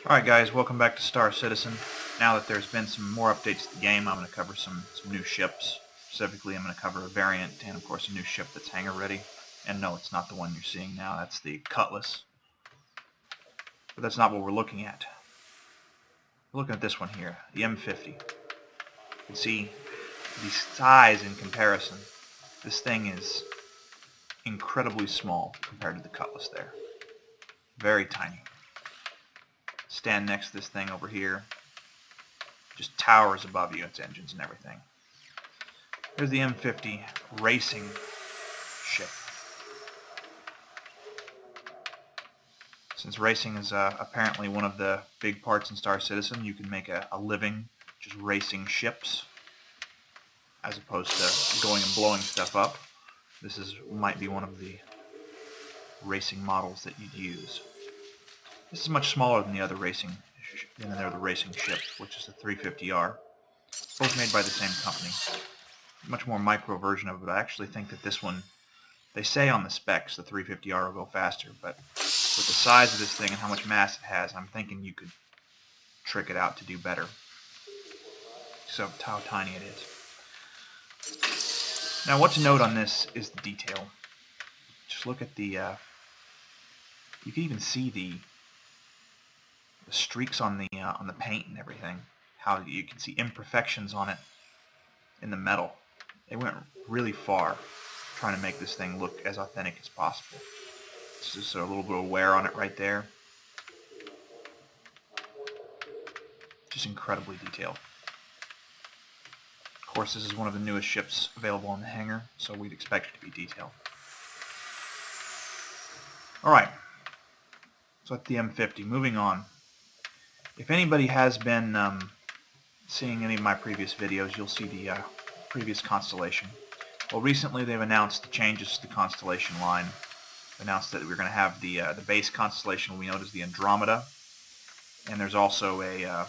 Alright guys, welcome back to Star Citizen. Now that there's been some more updates to the game, I'm going to cover some new ships. Specifically, I'm going to cover a variant and of course a new ship that's hangar ready. And no, it's not the one you're seeing now, that's the Cutlass. But that's not what we're looking at. We're looking at this one here, the M50. You can see the size in comparison. This thing is incredibly small compared to the Cutlass there. Very tiny. Stand next to this thing over here. Just towers above you, its engines and everything. Here's the M50 racing ship. Since racing is apparently one of the big parts in Star Citizen, you can make a living just racing ships as opposed to going and blowing stuff up. This might be one of the racing models that you'd use. This is much smaller than the other racing ship, which is the 350R. Both made by the same company. Much more micro version of it, but I actually think that this one, they say on the specs the 350R will go faster, but with the size of this thing and how much mass it has, I'm thinking you could trick it out to do better. So how tiny it is. Now what to note on this is the detail. Just look at the, you can even see the streaks on the paint and everything. How you can see imperfections on it in the metal. They went really far trying to make this thing look as authentic as possible. It's just a little bit of wear on it right there. Just incredibly detailed. Of course, this is one of the newest ships available in the hangar, so we'd expect it to be detailed. Alright, so that's the M50. Moving on. If anybody has been seeing any of my previous videos, you'll see the previous Constellation. Well, recently they've announced the changes to the Constellation line. Announced that we're going to have the base Constellation we know as the Andromeda, and there's also a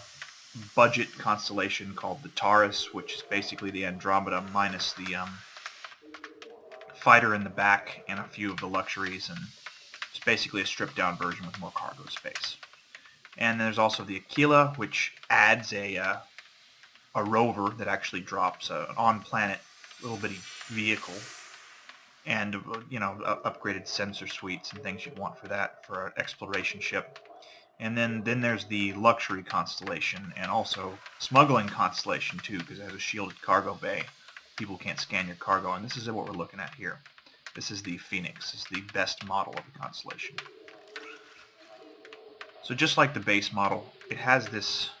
budget Constellation called the Taurus, which is basically the Andromeda minus the fighter in the back and a few of the luxuries, and it's basically a stripped-down version with more cargo space. And there's also the Aquila, which adds a rover that actually drops an on-planet little bitty vehicle, and upgraded sensor suites and things you'd want for that for an exploration ship. And then there's the luxury Constellation, and also smuggling Constellation too, because it has a shielded cargo bay. People can't scan your cargo, and this is what we're looking at here. This is the Phoenix. This is the best model of the Constellation. So just like the base model, it has this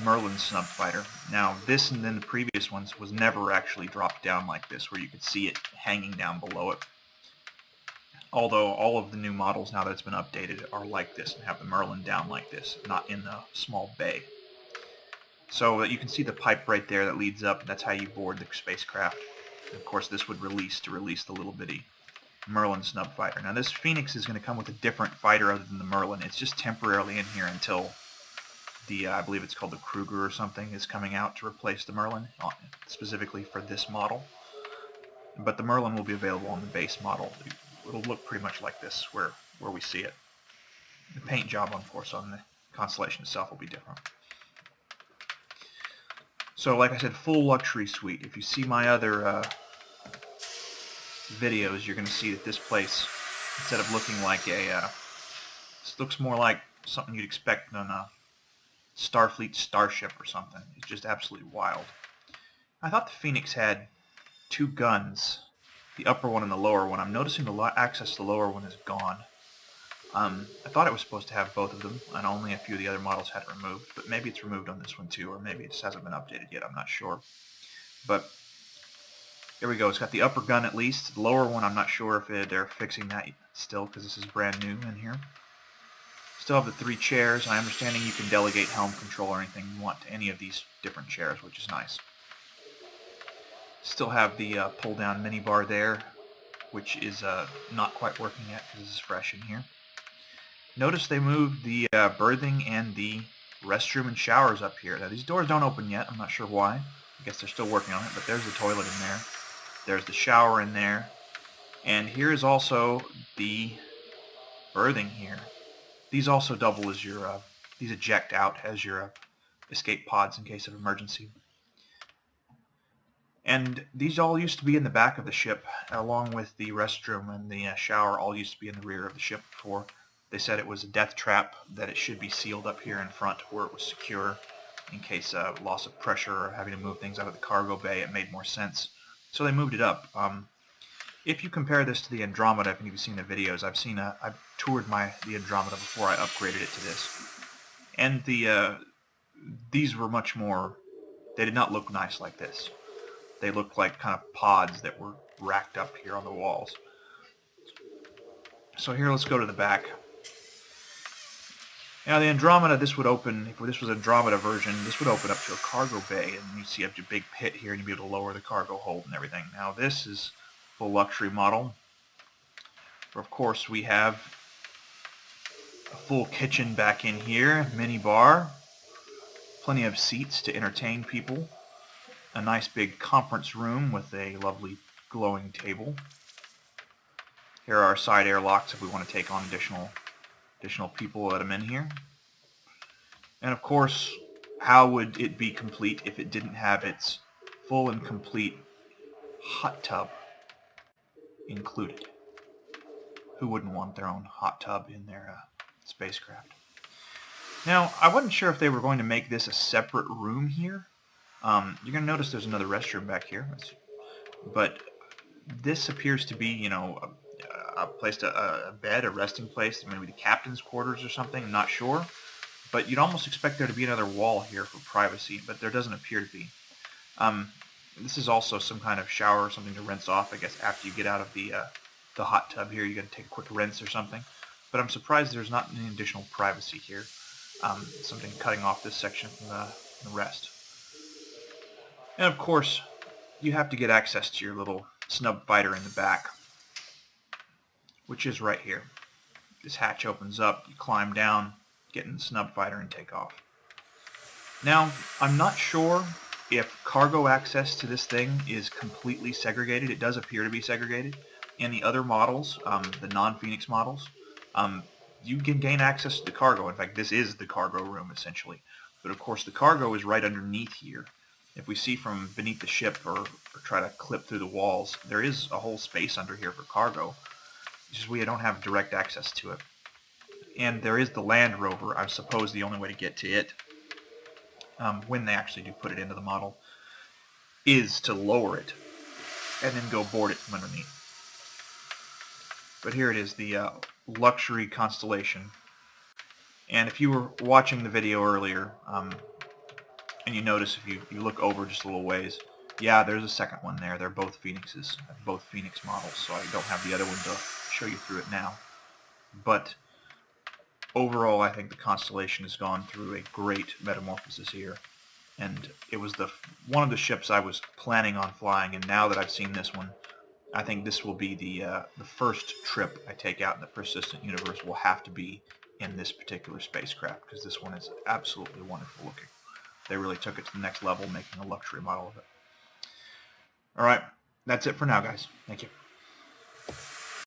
Merlin snub fighter. Now this and then the previous ones was never actually dropped down like this, where you could see it hanging down below it. Although all of the new models, now that it's been updated, are like this and have the Merlin down like this, not in the small bay. So you can see the pipe right there that leads up. That's how you board the spacecraft. And of course this would release the little bitty Merlin snub fighter. Now this Phoenix is going to come with a different fighter other than the Merlin. It's just temporarily in here until the, I believe it's called the Kruger or something, is coming out to replace the Merlin, specifically for this model. But the Merlin will be available on the base model. It'll look pretty much like this where we see it. The paint job, of course, on the Constellation itself will be different. So like I said, full luxury suite. If you see my other videos, you're going to see that this place, instead of looking like this looks more like something you'd expect on a Starfleet starship or something. It's just absolutely wild. I thought the Phoenix had two guns, the upper one and the lower one. I'm noticing the access to the lower one is gone. I thought it was supposed to have both of them, and only a few of the other models had it removed, but maybe it's removed on this one too, or maybe it just hasn't been updated yet, I'm not sure. But there we go, it's got the upper gun at least. The lower one, I'm not sure if they're fixing that still, because this is brand new in here. Still have the 3 chairs. I'm understanding you can delegate helm control or anything you want to any of these different chairs, which is nice. Still have the pull-down minibar there, which is not quite working yet because this is fresh in here. Notice they moved the berthing and the restroom and showers up here. Now these doors don't open yet. I'm not sure why. I guess they're still working on it, but there's the toilet in there. There's the shower in there. And here is also the berthing here. These also double as your, these eject out as your escape pods in case of emergency. And these all used to be in the back of the ship, along with the restroom and the shower all used to be in the rear of the ship before. They said it was a death trap, that it should be sealed up here in front where it was secure in case of loss of pressure or having to move things out of the cargo bay. It made more sense. So they moved it up. If you compare this to the Andromeda, if you've seen the videos, I've toured the Andromeda before I upgraded it to this. And these were much more, they did not look nice like this. They looked like kind of pods that were racked up here on the walls. So here, let's go to the back. Now the Andromeda, this would open, if this was Andromeda version, this would open up to a cargo bay, and you see you have a big pit here, and you'd be able to lower the cargo hold and everything. Now this is full luxury model. Of course, we have a full kitchen back in here, mini bar, plenty of seats to entertain people, a nice big conference room with a lovely glowing table. Here are our side airlocks if we want to take on additional people, let them in here. And of course, how would it be complete if it didn't have its full and complete hot tub included? Who wouldn't want their own hot tub in their spacecraft? Now, I wasn't sure if they were going to make this a separate room here. You're going to notice there's another restroom back here, but this appears to be, you know, a place a bed, a resting place, maybe the captain's quarters or something. I'm not sure, but you'd almost expect there to be another wall here for privacy, but there doesn't appear to be. This is also some kind of shower or something to rinse off, I guess, after you get out of the hot tub here. You got to take a quick rinse or something. But I'm surprised there's not any additional privacy here. Something cutting off this section from the rest. And of course, you have to get access to your little snub fighter in the back, which is right here. This hatch opens up, you climb down, get in the snub fighter and take off. Now, I'm not sure if cargo access to this thing is completely segregated. It does appear to be segregated. In the other models, the non-Phoenix models, you can gain access to the cargo. In fact, this is the cargo room, essentially. But of course, the cargo is right underneath here. If we see from beneath the ship or try to clip through the walls, there is a whole space under here for cargo. It's just we don't have direct access to it. And there is the Land Rover. I suppose the only way to get to it, when they actually do put it into the model, is to lower it and then go board it from underneath. But here it is, the luxury Constellation. And if you were watching the video earlier, and you notice if you look over just a little ways, yeah, there's a second one there. They're both Phoenixes, both Phoenix models, so I don't have the other one to show you through it now. But overall, I think the Constellation has gone through a great metamorphosis here. And it was one of the ships I was planning on flying, and now that I've seen this one, I think this will be the first trip I take out in the persistent universe will have to be in this particular spacecraft, because this one is absolutely wonderful looking. They really took it to the next level, making a luxury model of it. All right, that's it for now, guys. Thank you.